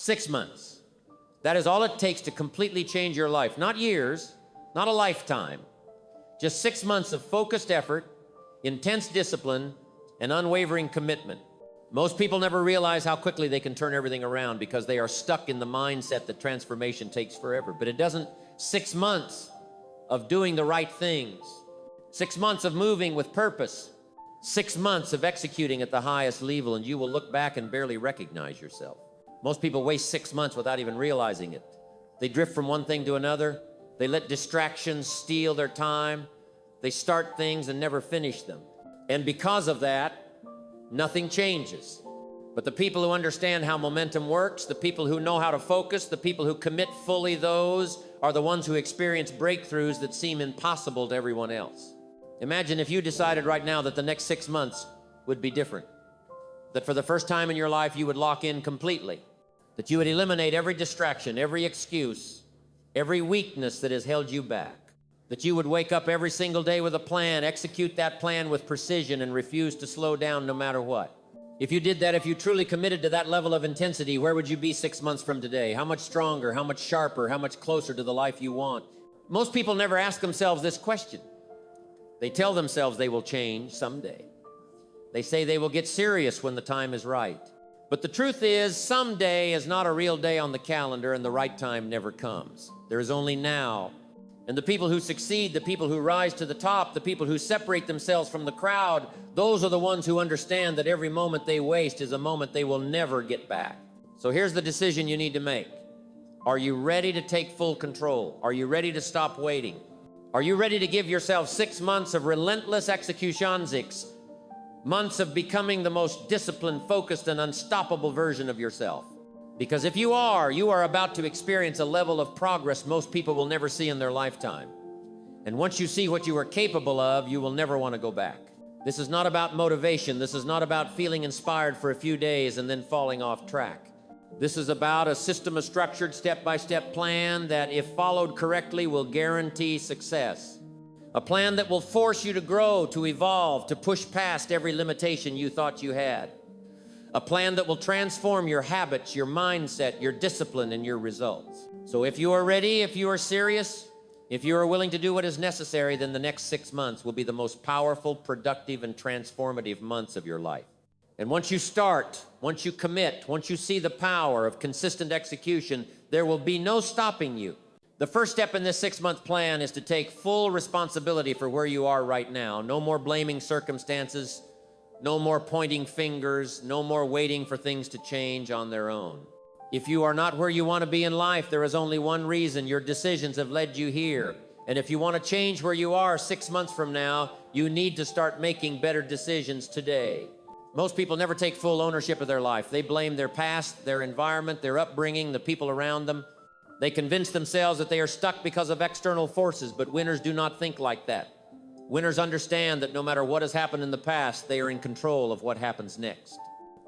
6 months. That is all it takes to completely change your life. Not years, not a lifetime. Just 6 months of focused effort, intense discipline, and unwavering commitment. Most people never realize how quickly they can turn everything around because they are stuck in the mindset that transformation takes forever. But it doesn't. 6 months of doing the right things, 6 months of moving with purpose, 6 months of executing at the highest level, and you will look back and barely recognize yourself. Most people waste 6 months without even realizing it. They drift from one thing to another. They let distractions steal their time. They start things and never finish them. And because of that, nothing changes. But the people who understand how momentum works, the people who know how to focus, the people who commit fully, those are the ones who experience breakthroughs that seem impossible to everyone else. Imagine if you decided right now that the next 6 months would be different. That for the first time in your life, you would lock in completely. That you would eliminate every distraction, every excuse, every weakness that has held you back. That you would wake up every single day with a plan, execute that plan with precision, and refuse to slow down no matter what. If you did that, if you truly committed to that level of intensity, where would you be 6 months from today? How much stronger, how much sharper, how much closer to the life you want? Most people never ask themselves this question. They tell themselves they will change someday. They say they will get serious when the time is right. But the truth is, someday is not a real day on the calendar, and the right time never comes. There is only now. And the people who succeed, the people who rise to the top, the people who separate themselves from the crowd, those are the ones who understand that every moment they waste is a moment they will never get back. So here's the decision you need to make. Are you ready to take full control? Are you ready to stop waiting? Are you ready to give yourself 6 months of relentless executionzics, months of becoming the most disciplined, focused, and unstoppable version of yourself? Because if you are about to experience a level of progress most people will never see in their lifetime. And once you see what you are capable of, you will never want to go back. This is not about motivation. This is not about feeling inspired for a few days and then falling off track. This is about a system of structured step-by-step plan that, if followed correctly, will guarantee success. A plan that will force you to grow, to evolve, to push past every limitation you thought you had. A plan that will transform your habits, your mindset, your discipline, and your results. So if you are ready, if you are serious, if you are willing to do what is necessary, then the next 6 months will be the most powerful, productive, and transformative months of your life. And once you start, once you commit, once you see the power of consistent execution, there will be no stopping you. The first step in this 6-month plan is to take full responsibility for where you are right now. No more blaming circumstances. No more pointing fingers, no more waiting for things to change on their own. If you are not where you want to be in life, there is only one reason. Your decisions have led you here. And if you want to change where you are 6 months from now, you need to start making better decisions today. Most people never take full ownership of their life. They blame their past, their environment, their upbringing, the people around them. They convince themselves that they are stuck because of external forces, but winners do not think like that. Winners understand that no matter what has happened in the past, they are in control of what happens next.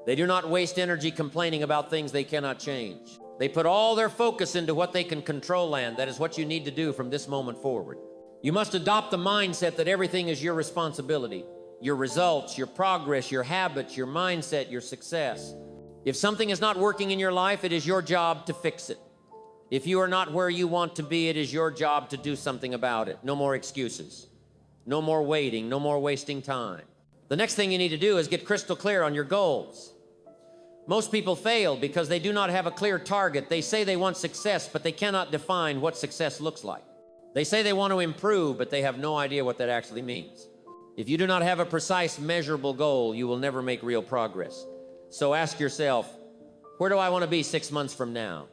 They do not waste energy complaining about things they cannot change. They put all their focus into what they can control, and that is what you need to do from this moment forward. You must adopt the mindset that everything is your responsibility. Your results, your progress, your habits, your mindset, your success. If something is not working in your life, it is your job to fix it. If you are not where you want to be, it is your job to do something about it. No more excuses. No more waiting, no more wasting time. The next thing you need to do is get crystal clear on your goals. Most people fail because they do not have a clear target. They say they want success, but they cannot define what success looks like. They say they want to improve, but they have no idea what that actually means. If you do not have a precise, measurable goal, you will never make real progress. So ask yourself, where do I want to be 6 months from now?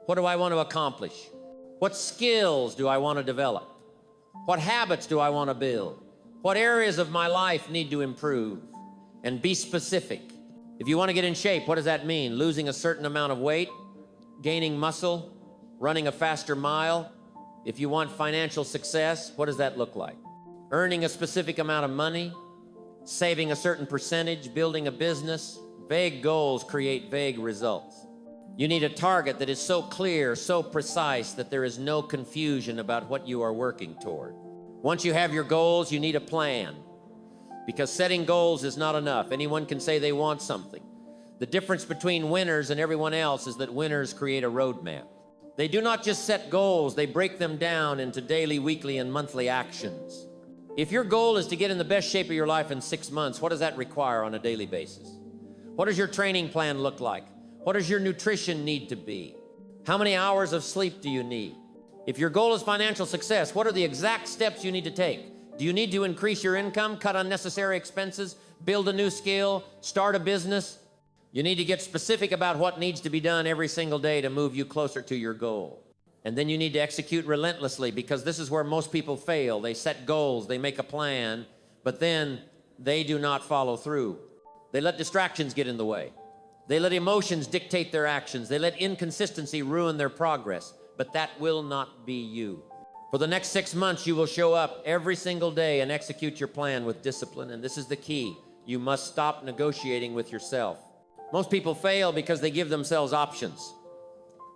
What do I want to accomplish? What skills do I want to develop? What habits do I want to build? What areas of my life need to improve? And be specific. If you want to get in shape, what does that mean? Losing a certain amount of weight, gaining muscle, running a faster mile? If you want financial success, what does that look like? Earning a specific amount of money, saving a certain percentage, building a business. Vague goals create vague results. You need a target that is so clear, so precise, that there is no confusion about what you are working toward. Once you have your goals, you need a plan. Because setting goals is not enough. Anyone can say they want something. The difference between winners and everyone else is that winners create a roadmap. They do not just set goals, they break them down into daily, weekly, and monthly actions. If your goal is to get in the best shape of your life in 6 months, what does that require on a daily basis? What does your training plan look like? What does your nutrition need to be? How many hours of sleep do you need? If your goal is financial success, what are the exact steps you need to take? Do you need to increase your income, cut unnecessary expenses, build a new skill, start a business? You need to get specific about what needs to be done every single day to move you closer to your goal. And then you need to execute relentlessly, because this is where most people fail. They set goals, they make a plan, but then they do not follow through. They let distractions get in the way. They let emotions dictate their actions. They let inconsistency ruin their progress. But that will not be you. For the next 6 months, you will show up every single day and execute your plan with discipline. And this is the key. You must stop negotiating with yourself. Most people fail because they give themselves options.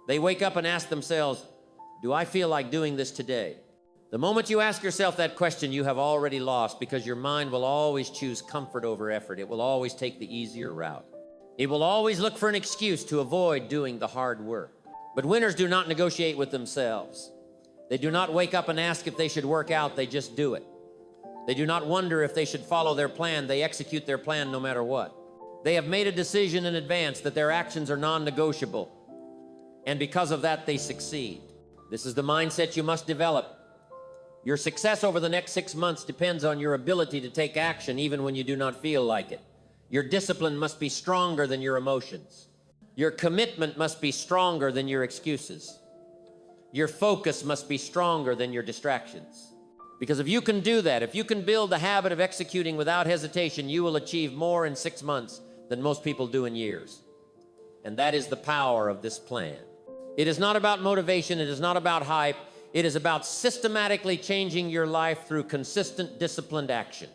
They wake up and ask themselves, do I feel like doing this today? The moment you ask yourself that question, you have already lost, because your mind will always choose comfort over effort. It will always take the easier route. It will always look for an excuse to avoid doing the hard work. But winners do not negotiate with themselves. They do not wake up and ask if they should work out, they just do it. They do not wonder if they should follow their plan, they execute their plan no matter what. They have made a decision in advance that their actions are non-negotiable, and because of that, they succeed. This is the mindset you must develop. Your success over the next 6 months depends on your ability to take action even when you do not feel like it. Your discipline must be stronger than your emotions. Your commitment must be stronger than your excuses. Your focus must be stronger than your distractions. Because if you can do that, if you can build the habit of executing without hesitation, you will achieve more in 6 months than most people do in years. And that is the power of this plan. It is not about motivation. It is not about hype. It is about systematically changing your life through consistent, disciplined action.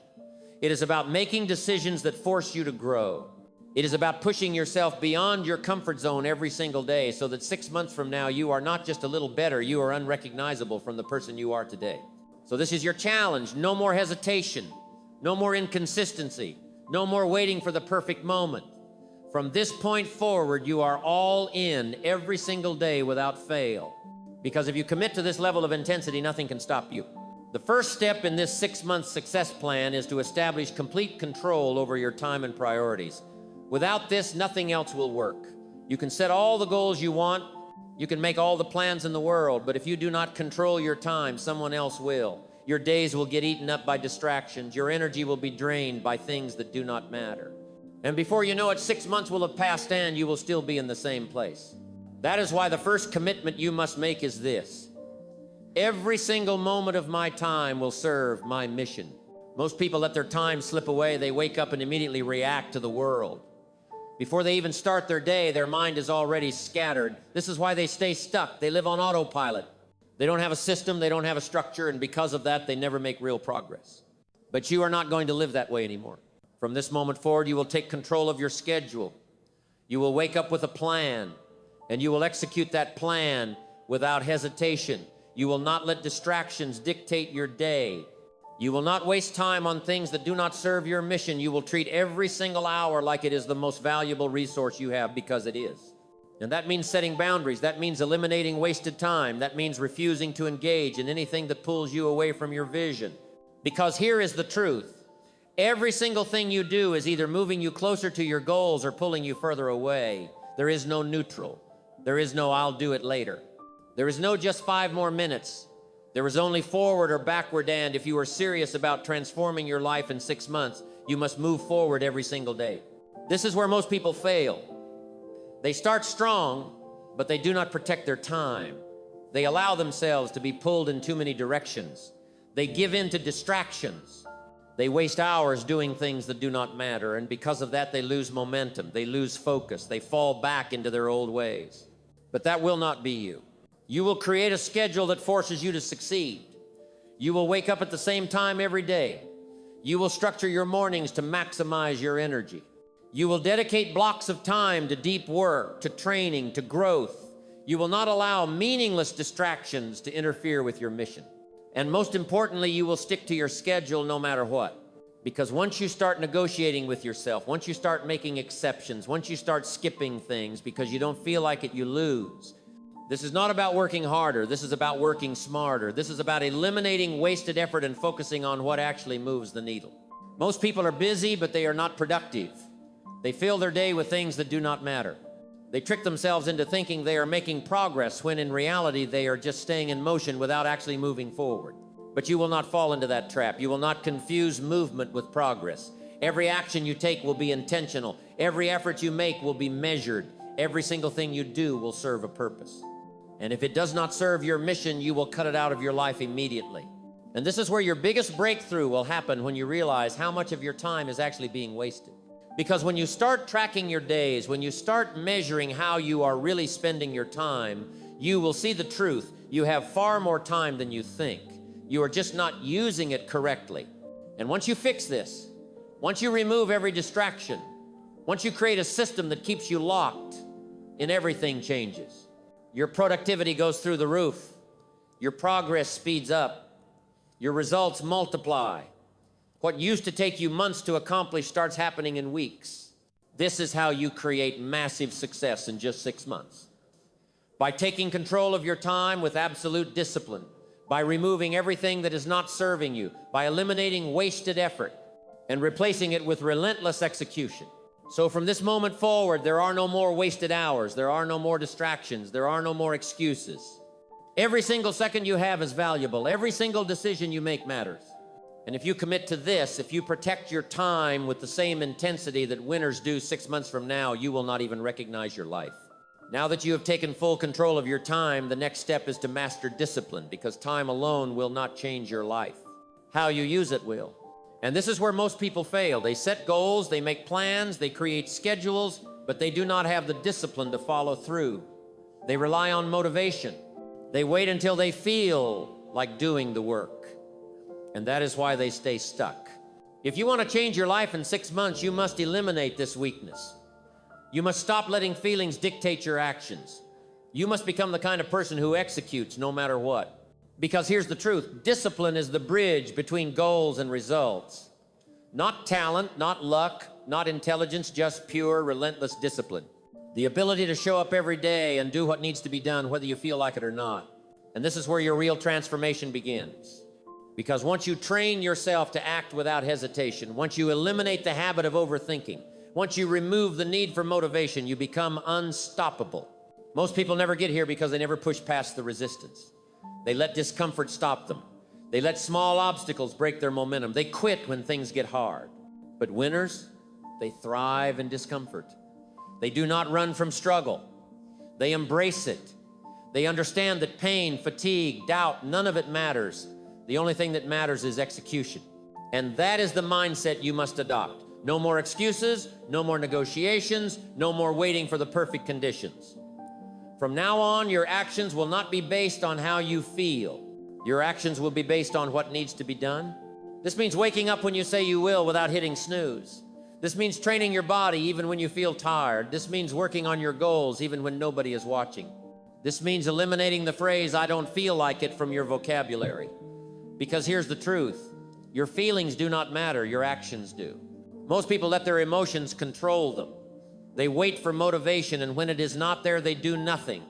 It is about making decisions that force you to grow. It is about pushing yourself beyond your comfort zone every single day, so that 6 months from now, you are not just a little better, you are unrecognizable from the person you are today. So this is your challenge. No more hesitation. No more inconsistency. No more waiting for the perfect moment. From this point forward, you are all in every single day without fail. Because if you commit to this level of intensity, nothing can stop you. The first step in this 6-month success plan is to establish complete control over your time and priorities. Without this, nothing else will work. You can set all the goals you want. You can make all the plans in the world, but if you do not control your time, someone else will. Your days will get eaten up by distractions. Your energy will be drained by things that do not matter. And before you know it, 6 months will have passed and you will still be in the same place. That is why the first commitment you must make is this. Every single moment of my time will serve my mission. Most people let their time slip away. They wake up and immediately react to the world. Before they even start their day, their mind is already scattered. This is why they stay stuck. They live on autopilot. They don't have a system, they don't have a structure, and because of that, they never make real progress. But you are not going to live that way anymore. From this moment forward, you will take control of your schedule. You will wake up with a plan, and you will execute that plan without hesitation. You will not let distractions dictate your day. You will not waste time on things that do not serve your mission. You will treat every single hour like it is the most valuable resource you have, because it is. And that means setting boundaries. That means eliminating wasted time. That means refusing to engage in anything that pulls you away from your vision. Because here is the truth. Every single thing you do is either moving you closer to your goals or pulling you further away. There is no neutral. There is no I'll do it later. There is no just 5 more minutes. There is only forward or backward, and if you are serious about transforming your life in 6 months, you must move forward every single day. This is where most people fail. They start strong, but they do not protect their time. They allow themselves to be pulled in too many directions. They give in to distractions. They waste hours doing things that do not matter, and because of that, they lose momentum. They lose focus. They fall back into their old ways. But that will not be you. You will create a schedule that forces you to succeed. You will wake up at the same time every day. You will structure your mornings to maximize your energy. You will dedicate blocks of time to deep work, to training, to growth. You will not allow meaningless distractions to interfere with your mission. And most importantly, you will stick to your schedule no matter what. Because once you start negotiating with yourself, once you start making exceptions, once you start skipping things because you don't feel like it, you lose. This is not about working harder. This is about working smarter. This is about eliminating wasted effort and focusing on what actually moves the needle. Most people are busy, but they are not productive. They fill their day with things that do not matter. They trick themselves into thinking they are making progress when in reality they are just staying in motion without actually moving forward. But you will not fall into that trap. You will not confuse movement with progress. Every action you take will be intentional. Every effort you make will be measured. Every single thing you do will serve a purpose. And if it does not serve your mission, you will cut it out of your life immediately. And this is where your biggest breakthrough will happen, when you realize how much of your time is actually being wasted. Because when you start tracking your days, when you start measuring how you are really spending your time, you will see the truth. You have far more time than you think. You are just not using it correctly. And once you fix this, once you remove every distraction, once you create a system that keeps you locked, and everything changes. Your productivity goes through the roof. Your progress speeds up. Your results multiply. What used to take you months to accomplish starts happening in weeks. This is how you create massive success in just 6 months. By taking control of your time with absolute discipline, by removing everything that is not serving you, by eliminating wasted effort and replacing it with relentless execution. So from this moment forward, there are no more wasted hours. There are no more distractions. There are no more excuses. Every single second you have is valuable. Every single decision you make matters. And if you commit to this, if you protect your time with the same intensity that winners do 6 months from now, you will not even recognize your life. Now that you have taken full control of your time, the next step is to master discipline, because time alone will not change your life. How you use it will. And this is where most people fail. They set goals, they make plans, they create schedules, but they do not have the discipline to follow through. They rely on motivation. They wait until they feel like doing the work. And that is why they stay stuck. If you want to change your life in 6 months, you must eliminate this weakness. You must stop letting feelings dictate your actions. You must become the kind of person who executes no matter what. Because here's the truth, discipline is the bridge between goals and results. Not talent, not luck, not intelligence, just pure, relentless discipline. The ability to show up every day and do what needs to be done, whether you feel like it or not. And this is where your real transformation begins. Because once you train yourself to act without hesitation, once you eliminate the habit of overthinking, once you remove the need for motivation, you become unstoppable. Most people never get here because they never push past the resistance. They let discomfort stop them. They let small obstacles break their momentum. They quit when things get hard. But winners, they thrive in discomfort. They do not run from struggle. They embrace it. They understand that pain, fatigue, doubt, none of it matters. The only thing that matters is execution. And that is the mindset you must adopt. No more excuses, no more negotiations, no more waiting for the perfect conditions. From now on, your actions will not be based on how you feel. Your actions will be based on what needs to be done. This means waking up when you say you will without hitting snooze. This means training your body even when you feel tired. This means working on your goals even when nobody is watching. This means eliminating the phrase, "I don't feel like it," from your vocabulary. Because here's the truth. Your feelings do not matter, your actions do. Most people let their emotions control them. They wait for motivation, and when it is not there, they do nothing.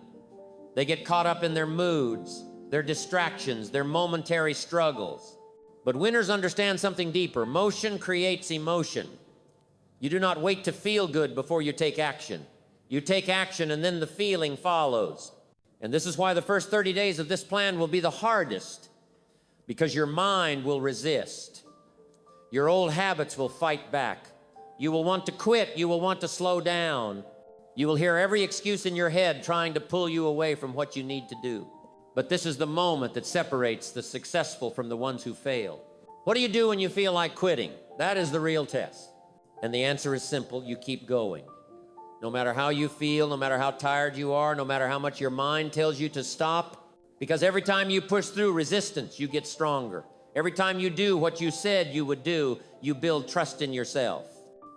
They get caught up in their moods, their distractions, their momentary struggles. But winners understand something deeper. Motion creates emotion. You do not wait to feel good before you take action. You take action, and then the feeling follows. And this is why the first 30 days of this plan will be the hardest, because your mind will resist. Your old habits will fight back. You will want to quit. You will want to slow down. You will hear every excuse in your head trying to pull you away from what you need to do. But this is the moment that separates the successful from the ones who fail. What do you do when you feel like quitting? That is the real test. And the answer is simple. You keep going. No matter how you feel, no matter how tired you are, no matter how much your mind tells you to stop, because every time you push through resistance, you get stronger. Every time you do what you said you would do, you build trust in yourself.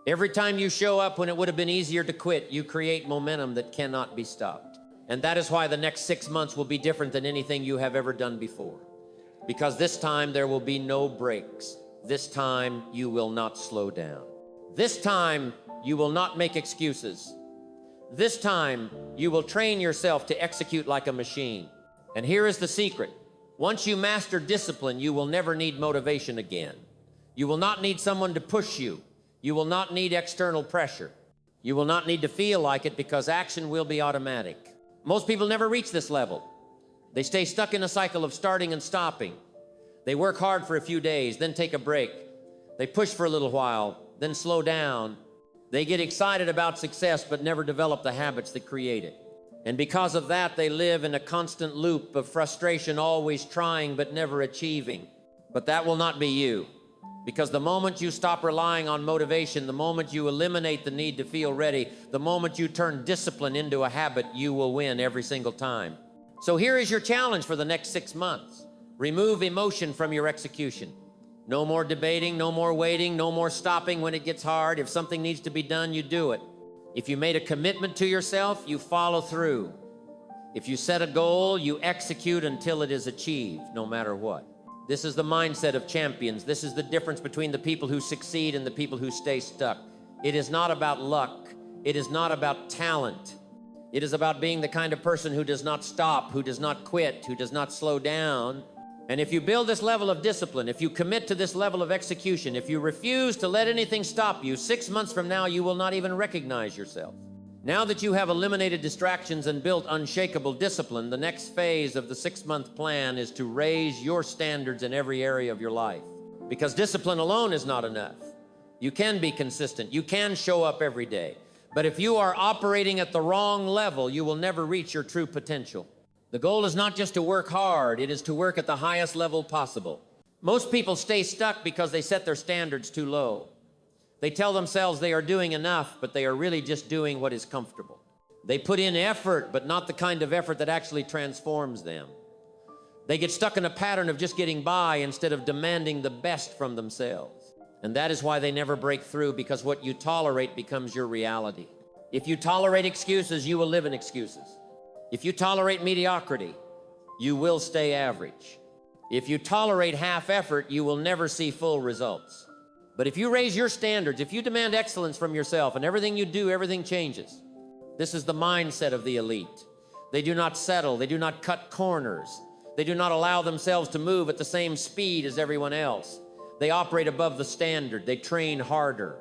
Every time you show up when it would have been easier to quit, you create momentum that cannot be stopped. And that is why the next 6 months will be different than anything you have ever done before. Because this time there will be no breaks. This time you will not slow down. This time you will not make excuses. This time you will train yourself to execute like a machine. And here is the secret. Once you master discipline, you will never need motivation again. You will not need someone to push you. You will not need external pressure. You will not need to feel like it because action will be automatic. Most people never reach this level. They stay stuck in a cycle of starting and stopping. They work hard for a few days, then take a break. They push for a little while, then slow down. They get excited about success but never develop the habits that create it. And because of that, they live in a constant loop of frustration, always trying but never achieving. But that will not be you. Because the moment you stop relying on motivation, the moment you eliminate the need to feel ready, the moment you turn discipline into a habit, you will win every single time. So here is your challenge for the next 6 months. Remove emotion from your execution. No more debating, no more waiting, no more stopping when it gets hard. If something needs to be done, you do it. If you made a commitment to yourself, you follow through. If you set a goal, you execute until it is achieved, no matter what. This is the mindset of champions. This is the difference between the people who succeed and the people who stay stuck. It is not about luck. It is not about talent. It is about being the kind of person who does not stop, who does not quit, who does not slow down. And if you build this level of discipline, if you commit to this level of execution, if you refuse to let anything stop you, 6 months from now, you will not even recognize yourself. Now that you have eliminated distractions and built unshakable discipline, the next phase of the 6-month plan is to raise your standards in every area of your life. Because discipline alone is not enough. You can be consistent. You can show up every day. But if you are operating at the wrong level, you will never reach your true potential. The goal is not just to work hard, it is to work at the highest level possible. Most people stay stuck because they set their standards too low. They tell themselves they are doing enough, but they are really just doing what is comfortable. They put in effort, but not the kind of effort that actually transforms them. They get stuck in a pattern of just getting by instead of demanding the best from themselves. And that is why they never break through, because what you tolerate becomes your reality. If you tolerate excuses, you will live in excuses. If you tolerate mediocrity, you will stay average. If you tolerate half effort, you will never see full results. But if you raise your standards, if you demand excellence from yourself and everything you do, everything changes. This is the mindset of the elite. They do not settle. They do not cut corners. They do not allow themselves to move at the same speed as everyone else. They operate above the standard. They train harder.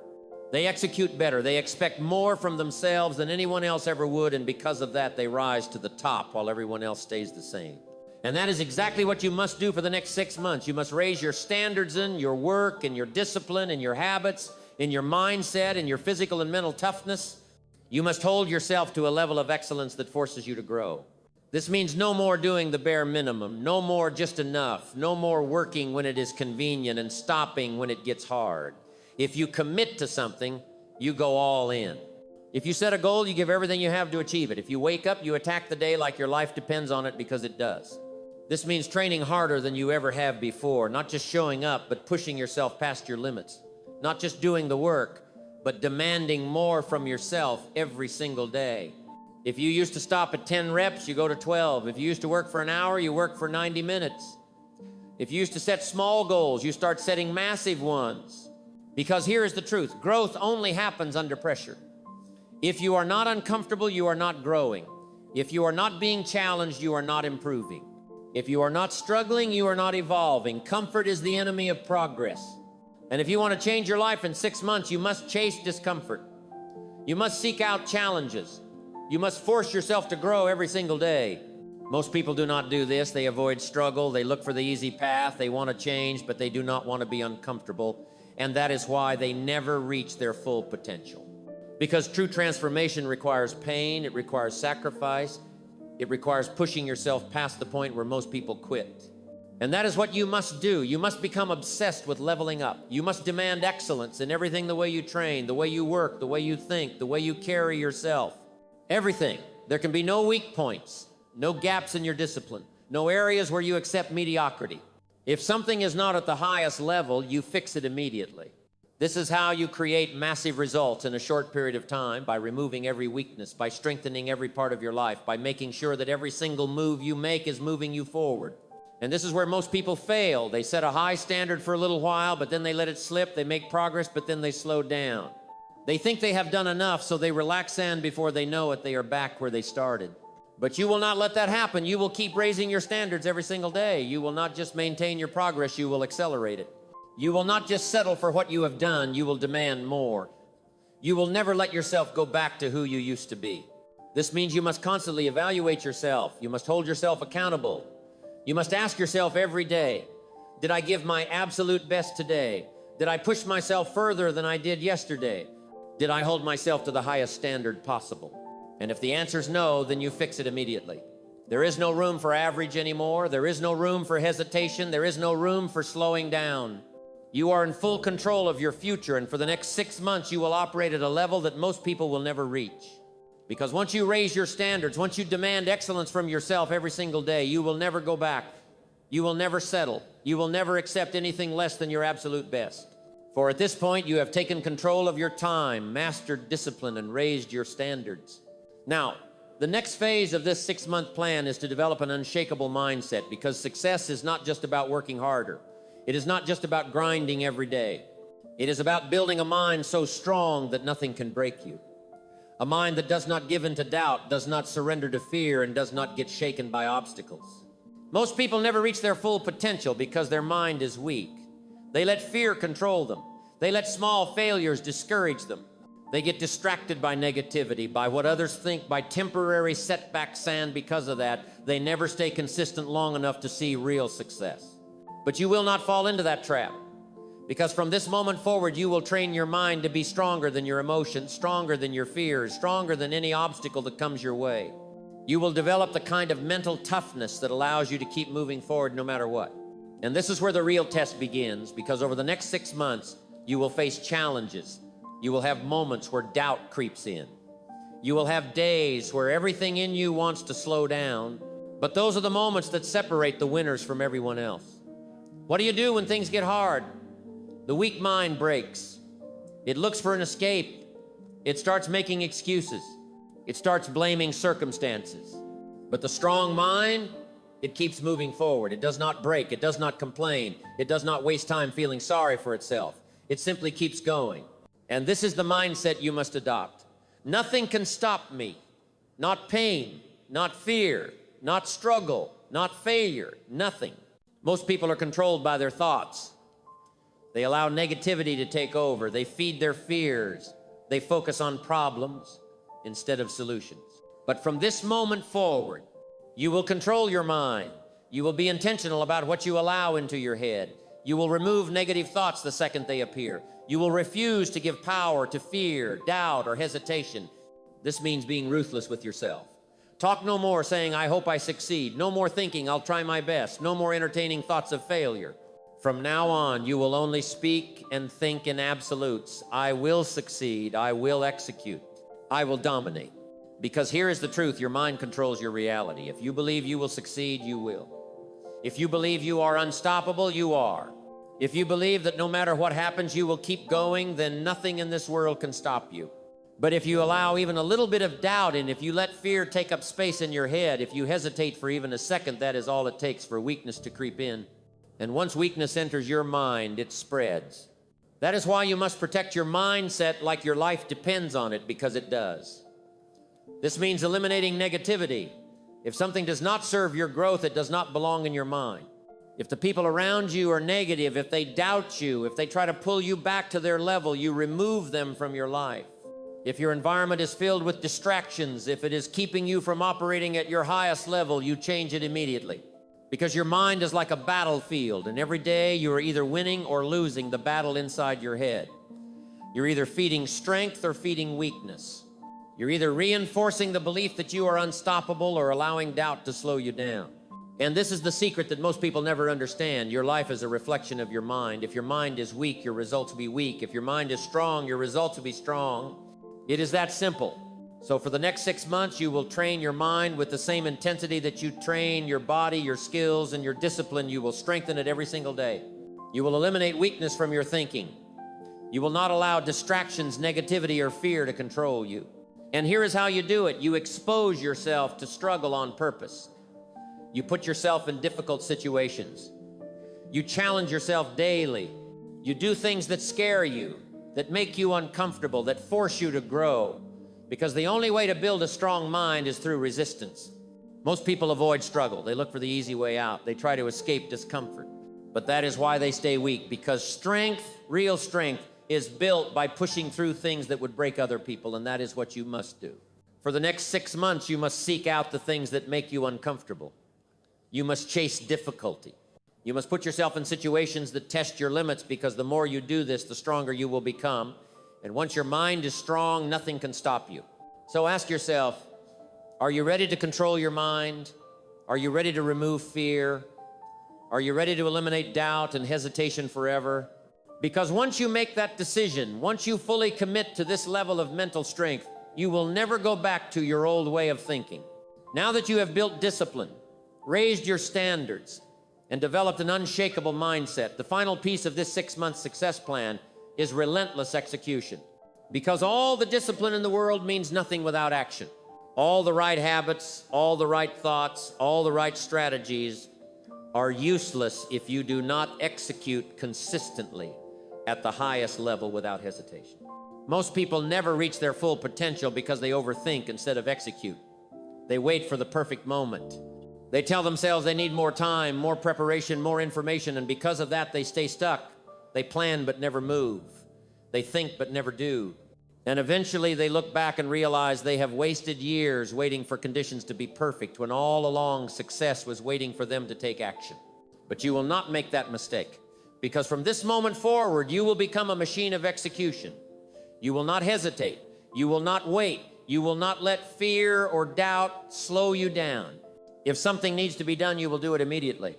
They execute better. They expect more from themselves than anyone else ever would, and because of that, they rise to the top while everyone else stays the same. And that is exactly what you must do for the next 6 months. You must raise your standards in your work and your discipline and your habits, in your mindset and your physical and mental toughness. You must hold yourself to a level of excellence that forces you to grow. This means no more doing the bare minimum, no more just enough, no more working when it is convenient and stopping when it gets hard. If you commit to something, you go all in. If you set a goal, you give everything you have to achieve it. If you wake up, you attack the day like your life depends on it, because it does. This means training harder than you ever have before, not just showing up, but pushing yourself past your limits. Not just doing the work, but demanding more from yourself every single day. If you used to stop at 10 reps, you go to 12. If you used to work for an hour, you work for 90 minutes. If you used to set small goals, you start setting massive ones. Because here is the truth. Growth only happens under pressure. If you are not uncomfortable, you are not growing. If you are not being challenged, you are not improving. If you are not struggling, you are not evolving. Comfort is the enemy of progress. And if you want to change your life in 6 months, you must chase discomfort. You must seek out challenges. You must force yourself to grow every single day. Most people do not do this. They avoid struggle. They look for the easy path. They want to change, but they do not want to be uncomfortable. And that is why they never reach their full potential. Because true transformation requires pain, it requires sacrifice, it requires pushing yourself past the point where most people quit. And that is what you must do. You must become obsessed with leveling up. You must demand excellence in everything, the way you train, the way you work, the way you think, the way you carry yourself. Everything. There can be no weak points, no gaps in your discipline, no areas where you accept mediocrity. If something is not at the highest level, you fix it immediately. This is how you create massive results in a short period of time, by removing every weakness, by strengthening every part of your life, by making sure that every single move you make is moving you forward. And this is where most people fail. They set a high standard for a little while, but then they let it slip. They make progress, but then they slow down. They think they have done enough, so they relax in. Before they know it, they are back where they started. But you will not let that happen. You will keep raising your standards every single day. You will not just maintain your progress, you will accelerate it. You will not just settle for what you have done, you will demand more. You will never let yourself go back to who you used to be. This means you must constantly evaluate yourself. You must hold yourself accountable. You must ask yourself every day, did I give my absolute best today? Did I push myself further than I did yesterday? Did I hold myself to the highest standard possible? And if the answer is no, then you fix it immediately. There is no room for average anymore. There is no room for hesitation. There is no room for slowing down. You are in full control of your future, and for the next 6 months, you will operate at a level that most people will never reach. Because once you raise your standards, once you demand excellence from yourself every single day, you will never go back. You will never settle. You will never accept anything less than your absolute best. For at this point, you have taken control of your time, mastered discipline, and raised your standards. Now, the next phase of this 6-month plan is to develop an unshakable mindset, because success is not just about working harder. It is not just about grinding every day. It is about building a mind so strong that nothing can break you. A mind that does not give in to doubt, does not surrender to fear, and does not get shaken by obstacles. Most people never reach their full potential because their mind is weak. They let fear control them. They let small failures discourage them. They get distracted by negativity, by what others think, by temporary setbacks, and because of that, they never stay consistent long enough to see real success. But you will not fall into that trap, because from this moment forward, you will train your mind to be stronger than your emotions, stronger than your fears, stronger than any obstacle that comes your way. You will develop the kind of mental toughness that allows you to keep moving forward no matter what. And this is where the real test begins, because over the next 6 months, you will face challenges. You will have moments where doubt creeps in. You will have days where everything in you wants to slow down, but those are the moments that separate the winners from everyone else. What do you do when things get hard? The weak mind breaks. It looks for an escape. It starts making excuses. It starts blaming circumstances. But the strong mind, it keeps moving forward. It does not break. It does not complain. It does not waste time feeling sorry for itself. It simply keeps going. And this is the mindset you must adopt. Nothing can stop me. Not pain, not fear, not struggle, not failure, nothing. Most people are controlled by their thoughts. They allow negativity to take over. They feed their fears. They focus on problems instead of solutions. But from this moment forward, you will control your mind. You will be intentional about what you allow into your head. You will remove negative thoughts the second they appear. You will refuse to give power to fear, doubt, or hesitation. This means being ruthless with yourself. Talk no more saying, I hope I succeed. No more thinking, I'll try my best. No more entertaining thoughts of failure. From now on, you will only speak and think in absolutes. I will succeed. I will execute. I will dominate. Because here is the truth, your mind controls your reality. If you believe you will succeed, you will. If you believe you are unstoppable, you are. If you believe that no matter what happens, you will keep going, then nothing in this world can stop you. But if you allow even a little bit of doubt in, if you let fear take up space in your head, if you hesitate for even a second, that is all it takes for weakness to creep in. And once weakness enters your mind, it spreads. That is why you must protect your mindset like your life depends on it, because it does. This means eliminating negativity. If something does not serve your growth, it does not belong in your mind. If the people around you are negative, if they doubt you, if they try to pull you back to their level, you remove them from your life. If your environment is filled with distractions, if it is keeping you from operating at your highest level, you change it immediately. Because your mind is like a battlefield, and every day you are either winning or losing the battle inside your head. You're either feeding strength or feeding weakness. You're either reinforcing the belief that you are unstoppable or allowing doubt to slow you down. And this is the secret that most people never understand. Your life is a reflection of your mind. If your mind is weak, your results will be weak. If your mind is strong, your results will be strong. It is that simple. So for the next 6 months, you will train your mind with the same intensity that you train your body, your skills, and your discipline. You will strengthen it every single day. You will eliminate weakness from your thinking. You will not allow distractions, negativity, or fear to control you. And here is how you do it. You expose yourself to struggle on purpose. You put yourself in difficult situations. You challenge yourself daily. You do things that scare you, that make you uncomfortable, that force you to grow. Because the only way to build a strong mind is through resistance. Most people avoid struggle. They look for the easy way out. They try to escape discomfort. But that is why they stay weak, because strength, real strength, is built by pushing through things that would break other people, and that is what you must do. For the next 6 months, you must seek out the things that make you uncomfortable. You must chase difficulty. You must put yourself in situations that test your limits, because the more you do this, the stronger you will become. And once your mind is strong, nothing can stop you. So ask yourself, are you ready to control your mind? Are you ready to remove fear? Are you ready to eliminate doubt and hesitation forever? Because once you make that decision, once you fully commit to this level of mental strength, you will never go back to your old way of thinking. Now that you have built discipline, raised your standards, and developed an unshakable mindset, the final piece of this 6-month success plan is relentless execution. Because all the discipline in the world means nothing without action. All the right habits, all the right thoughts, all the right strategies are useless if you do not execute consistently at the highest level without hesitation. Most people never reach their full potential because they overthink instead of execute. They wait for the perfect moment. They tell themselves they need more time, more preparation, more information, and because of that, they stay stuck. They plan but never move. They think but never do. And eventually they look back and realize they have wasted years waiting for conditions to be perfect when all along success was waiting for them to take action. But you will not make that mistake, because from this moment forward, you will become a machine of execution. You will not hesitate. You will not wait. You will not let fear or doubt slow you down. If something needs to be done, you will do it immediately.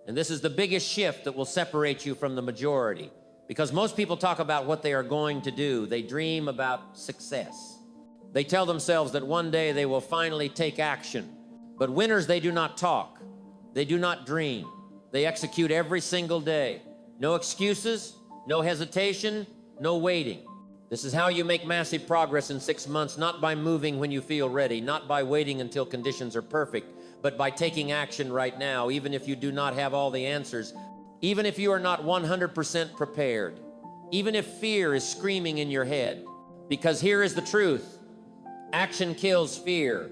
And this is the biggest shift that will separate you from the majority. Because most people talk about what they are going to do. They dream about success. They tell themselves that one day they will finally take action. But winners, they do not talk. They do not dream. They execute every single day. No excuses, no hesitation, no waiting. This is how you make massive progress in 6 months, not by moving when you feel ready, not by waiting until conditions are perfect, but by taking action right now, even if you do not have all the answers, even if you are not 100% prepared, even if fear is screaming in your head. Because here is the truth. Action kills fear.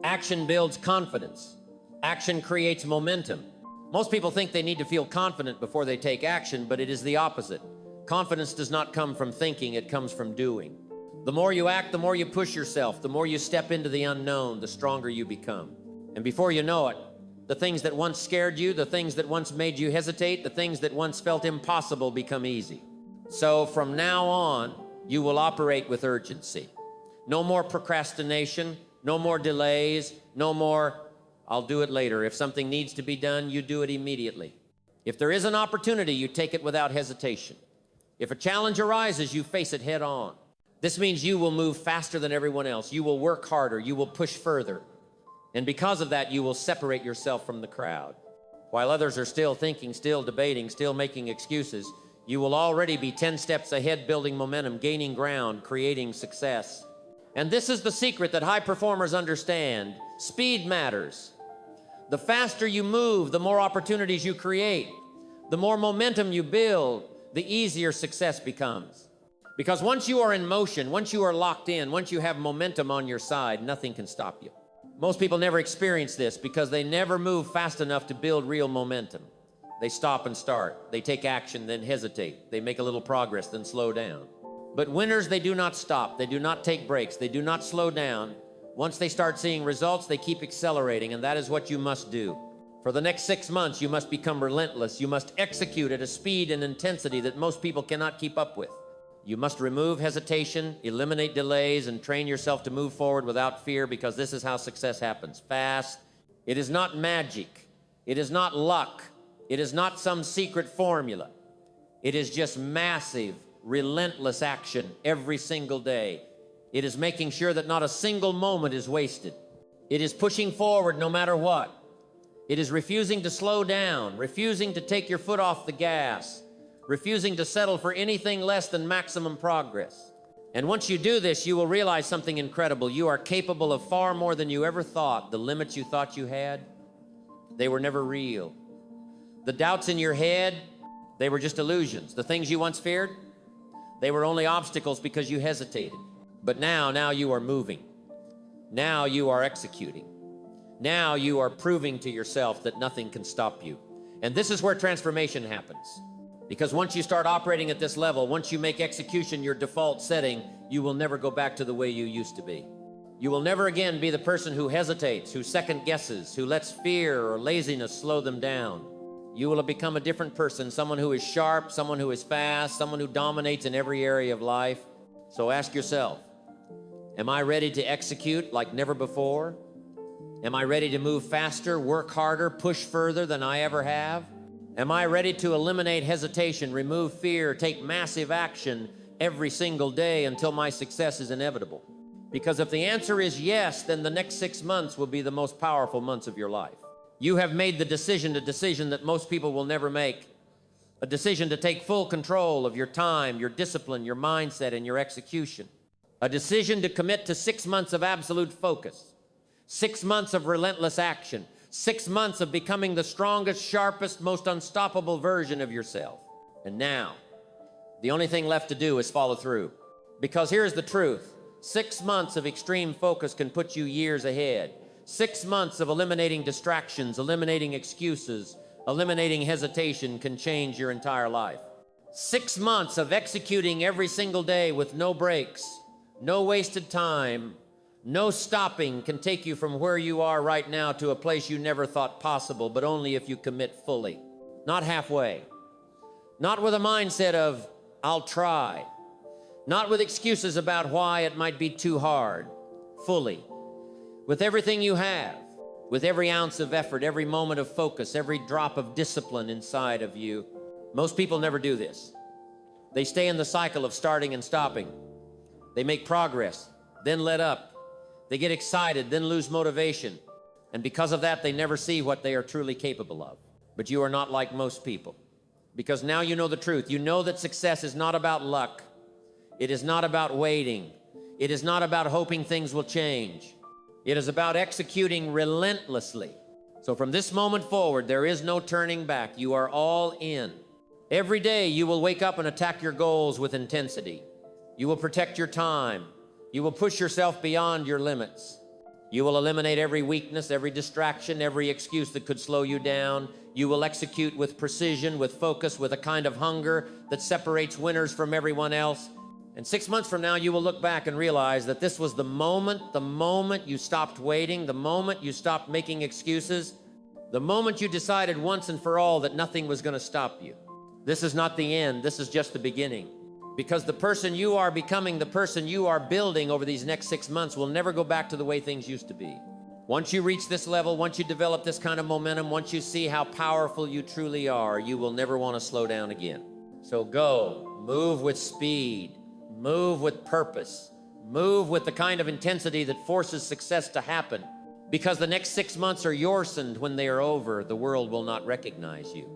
Action builds confidence. Action creates momentum. Most people think they need to feel confident before they take action, but it is the opposite. Confidence does not come from thinking, it comes from doing. The more you act, the more you push yourself, the more you step into the unknown, the stronger you become. And before you know it, the things that once scared you, the things that once made you hesitate, the things that once felt impossible become easy. So from now on, you will operate with urgency. No more procrastination, no more delays, no more, I'll do it later. If something needs to be done, you do it immediately. If there is an opportunity, you take it without hesitation. If a challenge arises, you face it head on. This means you will move faster than everyone else. You will work harder. You will push further. And because of that, you will separate yourself from the crowd. While others are still thinking, still debating, still making excuses, you will already be 10 steps ahead, building momentum, gaining ground, creating success. And this is the secret that high performers understand. Speed matters. The faster you move, the more opportunities you create. The more momentum you build, the easier success becomes. Because once you are in motion, once you are locked in, once you have momentum on your side, nothing can stop you. Most people never experience this because they never move fast enough to build real momentum. They stop and start. They take action, then hesitate. They make a little progress, then slow down. But winners, they do not stop. They do not take breaks. They do not slow down. Once they start seeing results, they keep accelerating, and that is what you must do. For the next 6 months, you must become relentless. You must execute at a speed and intensity that most people cannot keep up with. You must remove hesitation, eliminate delays, and train yourself to move forward without fear, because this is how success happens. Fast. It is not magic. It is not luck. It is not some secret formula. It is just massive, relentless action every single day. It is making sure that not a single moment is wasted. It is pushing forward no matter what. It is refusing to slow down, refusing to take your foot off the gas, refusing to settle for anything less than maximum progress. And once you do this, you will realize something incredible. You are capable of far more than you ever thought. The limits you thought you had, They were never real. The doubts in your head, they were just illusions. The things you once feared, they were only obstacles because you hesitated. But now you are moving. Now you are executing. Now you are proving to yourself that nothing can stop you. And this is where transformation happens. Because once you start operating at this level, once you make execution your default setting, you will never go back to the way you used to be. You will never again be the person who hesitates, who second guesses, who lets fear or laziness slow them down. You will have become a different person, someone who is sharp, someone who is fast, someone who dominates in every area of life. So ask yourself, am I ready to execute like never before? Am I ready to move faster, work harder, push further than I ever have? Am I ready to eliminate hesitation, remove fear, take massive action every single day until my success is inevitable? Because if the answer is yes, then the next 6 months will be the most powerful months of your life. You have made the decision, a decision that most people will never make, a decision to take full control of your time, your discipline, your mindset, and your execution. A decision to commit to 6 months of absolute focus, 6 months of relentless action, 6 months of becoming the strongest, sharpest, most unstoppable version of yourself. And now, the only thing left to do is follow through. Because here's the truth. 6 months of extreme focus can put you years ahead. 6 months of eliminating distractions, eliminating excuses, eliminating hesitation can change your entire life. 6 months of executing every single day with no breaks, no wasted time, no stopping can take you from where you are right now to a place you never thought possible, but only if you commit fully, not halfway, not with a mindset of, I'll try, not with excuses about why it might be too hard, fully, with everything you have, with every ounce of effort, every moment of focus, every drop of discipline inside of you. Most people never do this. They stay in the cycle of starting and stopping. They make progress, then let up. They get excited, then lose motivation. And because of that, they never see what they are truly capable of. But you are not like most people. Because now you know the truth. You know that success is not about luck. It is not about waiting. It is not about hoping things will change. It is about executing relentlessly. So from this moment forward, there is no turning back. You are all in. Every day you will wake up and attack your goals with intensity. You will protect your time. You will push yourself beyond your limits. You will eliminate every weakness, every distraction, every excuse that could slow you down. You will execute with precision, with focus, with a kind of hunger that separates winners from everyone else. And 6 months from now, you will look back and realize that this was the moment you stopped waiting, the moment you stopped making excuses, the moment you decided once and for all that nothing was going to stop you. This is not the end. This is just the beginning. Because the person you are becoming, the person you are building over these next 6 months will never go back to the way things used to be. Once you reach this level, once you develop this kind of momentum, once you see how powerful you truly are, you will never want to slow down again. So go, move with speed, move with purpose, move with the kind of intensity that forces success to happen. Because the next 6 months are yours, and when they are over, the world will not recognize you.